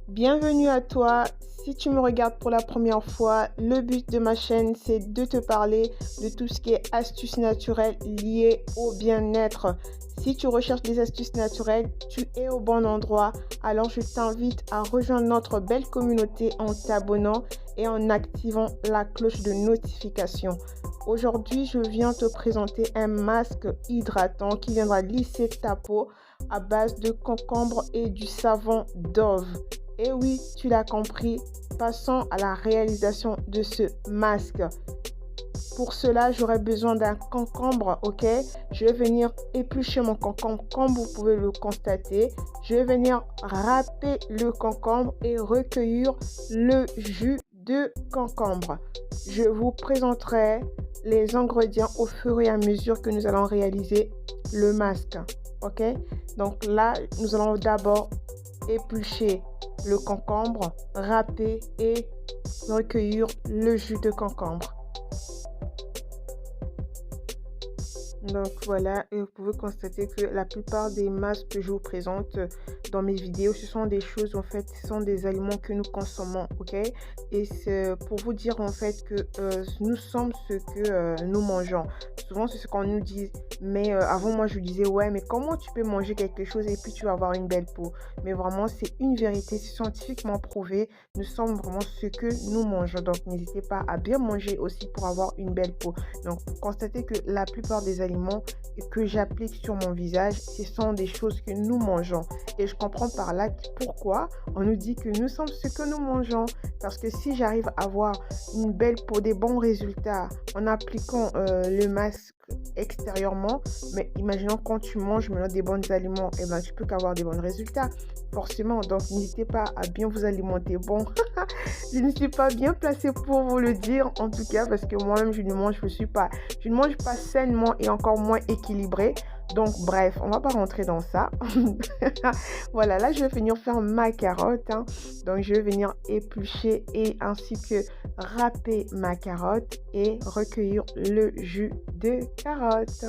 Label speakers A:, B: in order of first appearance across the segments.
A: Bienvenue à toi. Si tu me regardes pour la première fois, le but de ma chaîne, c'est de te parler de tout ce qui est astuces naturelles liées au bien-être. Si tu recherches des astuces naturelles, tu es au bon endroit. Alors, je t'invite à rejoindre notre belle communauté en t'abonnant et en activant la cloche de notification. Aujourd'hui, je viens te présenter un masque hydratant qui viendra lisser ta peau à base de concombre et du savon Dove. Et oui, tu l'as compris, passons à la réalisation de ce masque. Pour cela, j'aurai besoin d'un concombre, ok? Je vais venir éplucher mon concombre comme vous pouvez le constater. Je vais venir râper le concombre et recueillir le jus de concombre. Je vous présenterai les ingrédients au fur et à mesure que nous allons réaliser le masque, ok? Donc là, nous allons d'abord éplucher le concombre, râper et recueillir le jus de concombre. Donc voilà, et vous pouvez constater que la plupart des masques que je vous présente dans mes vidéos, ce sont des choses, en fait, ce sont des aliments que nous consommons, ok? Et c'est pour vous dire, en fait, que nous sommes ce que nous mangeons. Souvent, c'est ce qu'on nous dit, mais avant, moi, je disais, ouais, mais comment tu peux manger quelque chose et puis tu vas avoir une belle peau? Mais vraiment, c'est une vérité, c'est scientifiquement prouvé. Nous sommes vraiment ce que nous mangeons. Donc, n'hésitez pas à bien manger aussi pour avoir une belle peau. Donc, constatez que la plupart des aliments que j'applique sur mon visage, ce sont des choses que nous mangeons. Et je comprends par là pourquoi on nous dit que nous sommes ce que nous mangeons. Parce que si j'arrive à avoir une belle peau, des bons résultats en appliquant le masque extérieurement, mais imaginons quand tu manges maintenant des bons aliments, et ben tu peux qu'avoir des bons résultats. Forcément, donc n'hésitez pas à bien vous alimenter. Bon, je ne suis pas bien placée pour vous le dire, en tout cas, parce que moi-même, je ne mange pas sainement et encore moins équilibré. Donc, bref, on va pas rentrer dans ça. Voilà, là, je vais venir faire ma carotte, hein. Donc, je vais venir éplucher et ainsi que râper ma carotte et recueillir le jus de carotte.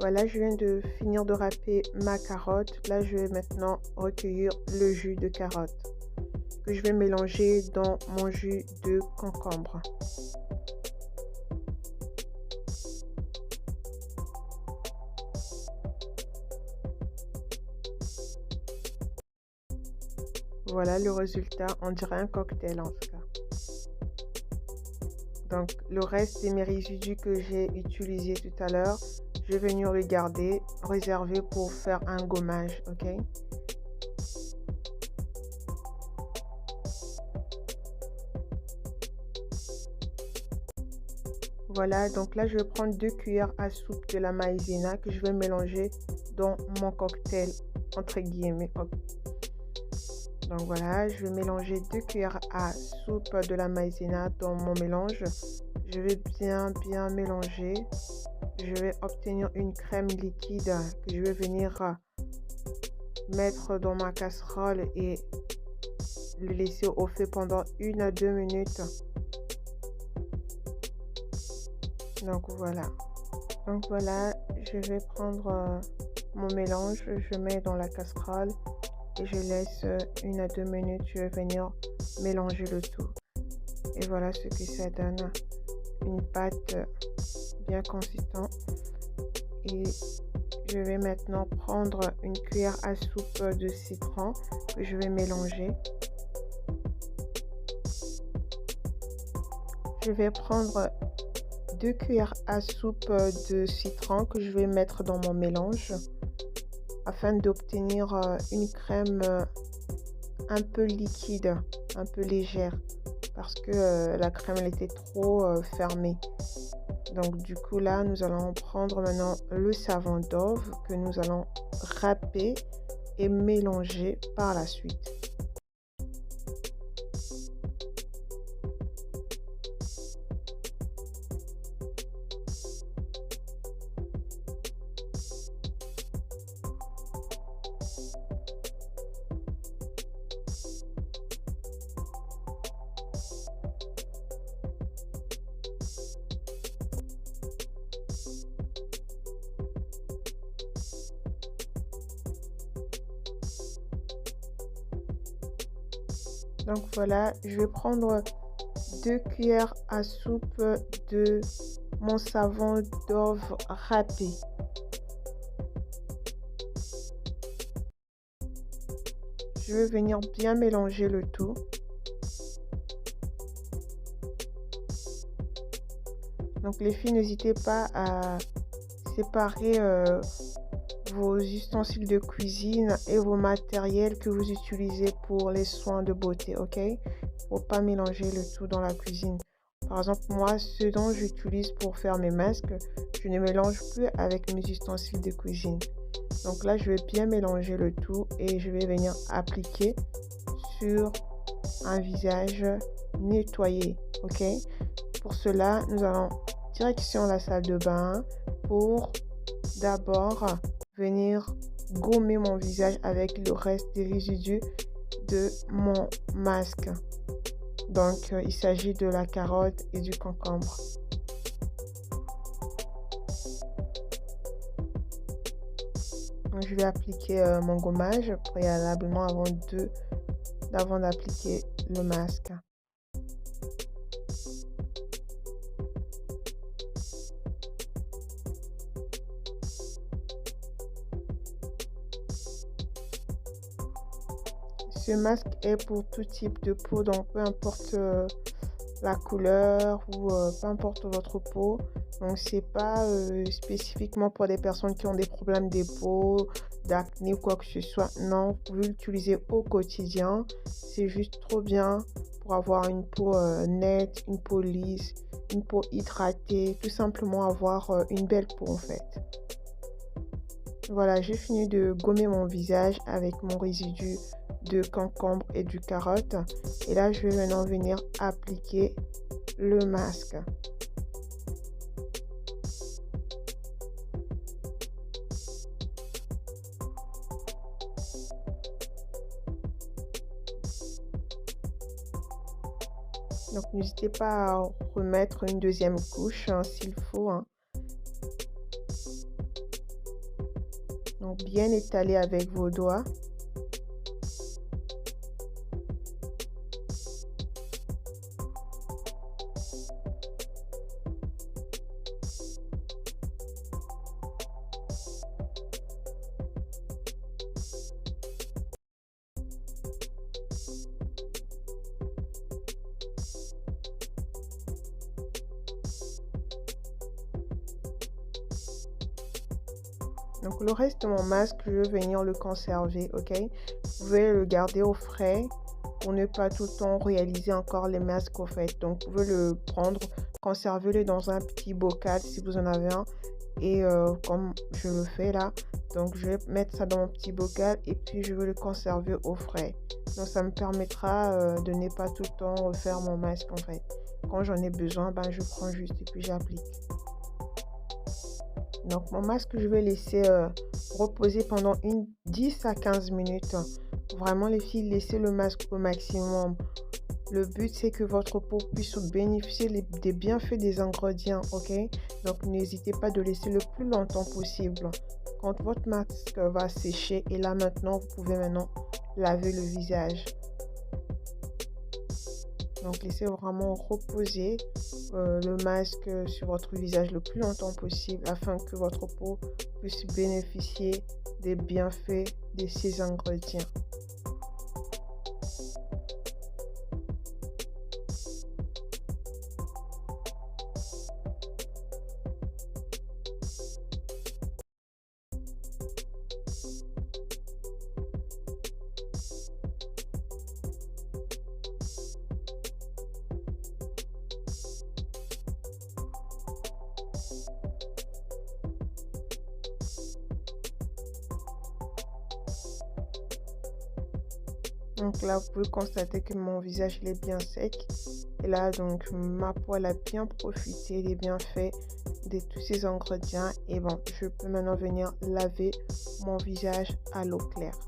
A: Voilà, je viens de finir de râper ma carotte. Là, je vais maintenant recueillir le jus de carotte que je vais mélanger dans mon jus de concombre. Voilà le résultat, on dirait un cocktail en tout cas. Donc, le reste de mes résidus que j'ai utilisés tout à l'heure, je vais venir le garder, réserver pour faire un gommage, ok? Voilà, donc là, je vais prendre 2 cuillères à soupe de la maïzena que je vais mélanger dans mon cocktail, entre guillemets. Donc voilà, je vais mélanger 2 cuillères à soupe de la maïzena dans mon mélange. Je vais bien mélanger. Je vais obtenir une crème liquide que je vais venir mettre dans ma casserole et le laisser au feu pendant 1 à 2 minutes. Donc voilà, je vais prendre mon mélange, je mets dans la casserole et je laisse 1 à 2 minutes. Je vais venir mélanger le tout. Et voilà ce que ça donne, une pâte bien consistante. Et je vais maintenant prendre une cuillère à soupe de citron que je vais mélanger. Je vais prendre 2 cuillères à soupe de citron que je vais mettre dans mon mélange afin d'obtenir une crème un peu liquide, un peu légère, parce que la crème elle était trop fermée. Donc du coup là, nous allons prendre maintenant le savon Dove que nous allons râper et mélanger par la suite. Donc voilà, je vais prendre 2 cuillères à soupe de mon savon Dove râpé. Je vais venir bien mélanger le tout. Donc les filles, n'hésitez pas à séparer vos ustensiles de cuisine et vos matériels que vous utilisez pour les soins de beauté, ok? Faut pas mélanger le tout dans la cuisine. Par exemple, moi, ce dont j'utilise pour faire mes masques, je ne mélange plus avec mes ustensiles de cuisine. Donc là, je vais bien mélanger le tout et je vais venir appliquer sur un visage nettoyé, ok? Pour cela, nous allons direction la salle de bain pour d'abord venir gommer mon visage avec le reste des résidus de mon masque. Donc, il s'agit de la carotte et du concombre. Donc, je vais appliquer mon gommage préalablement avant d'appliquer le masque. Ce masque est pour tout type de peau, donc peu importe la couleur ou peu importe votre peau. Donc c'est pas spécifiquement pour des personnes qui ont des problèmes de peau, d'acné ou quoi que ce soit. Non, vous pouvez l'utiliser au quotidien. C'est juste trop bien pour avoir une peau nette, une peau lisse, une peau hydratée, tout simplement avoir une belle peau en fait. Voilà, j'ai fini de gommer mon visage avec mon résidu de concombre et du carotte. Et là, je vais maintenant venir appliquer le masque. Donc, n'hésitez pas à remettre une deuxième couche s'il faut. Donc, bien étaler avec vos doigts. Donc le reste de mon masque, je vais venir le conserver, ok? Vous pouvez le garder au frais pour ne pas tout le temps réaliser encore les masques au fait. Donc vous pouvez le prendre, conservez-le dans un petit bocal si vous en avez un. Et comme je le fais là, donc je vais mettre ça dans mon petit bocal et puis je vais le conserver au frais. Donc ça me permettra de ne pas tout le temps refaire mon masque en fait. Quand j'en ai besoin, ben, je prends juste et puis j'applique. Donc mon masque, je vais laisser reposer pendant 10 à 15 minutes. Vraiment les filles, laissez le masque au maximum. Le but, c'est que votre peau puisse bénéficier des bienfaits des ingrédients, ok? Donc n'hésitez pas de laisser le plus longtemps possible. Quand votre masque va sécher, et là maintenant, vous pouvez maintenant laver le visage. Donc laissez vraiment reposer le masque sur votre visage le plus longtemps possible afin que votre peau puisse bénéficier des bienfaits de ces ingrédients. Donc là, vous pouvez constater que mon visage il est bien sec. Et là, donc, ma peau elle a bien profité des bienfaits de tous ces ingrédients. Et bon, je peux maintenant venir laver mon visage à l'eau claire.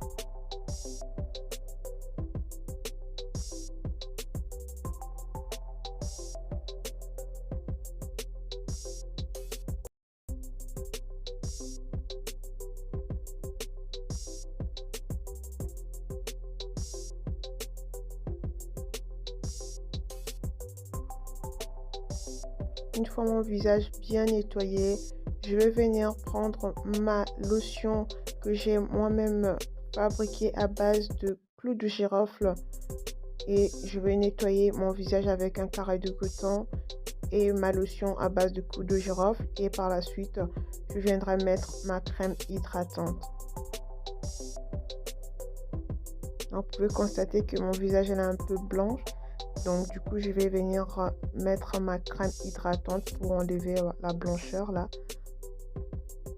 A: une fois mon visage bien nettoyé, je vais venir prendre ma lotion que j'ai moi-même fabriquée à base de clous de girofle et je vais nettoyer mon visage avec un carré de coton et ma lotion à base de clous de girofle et par la suite, je viendrai mettre ma crème hydratante. Donc, vous pouvez constater que mon visage est un peu blanche. Donc, du coup, je vais venir mettre ma crème hydratante pour enlever la blancheur là.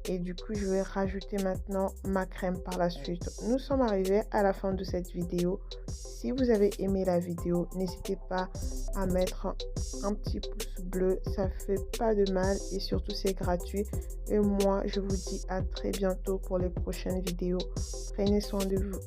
A: Et du coup, je vais rajouter maintenant ma crème par la suite. Nous sommes arrivés à la fin de cette vidéo. Si vous avez aimé la vidéo, n'hésitez pas à mettre un petit pouce bleu. Ça fait pas de mal et surtout c'est gratuit. Et moi, je vous dis à très bientôt pour les prochaines vidéos. Prenez soin de vous.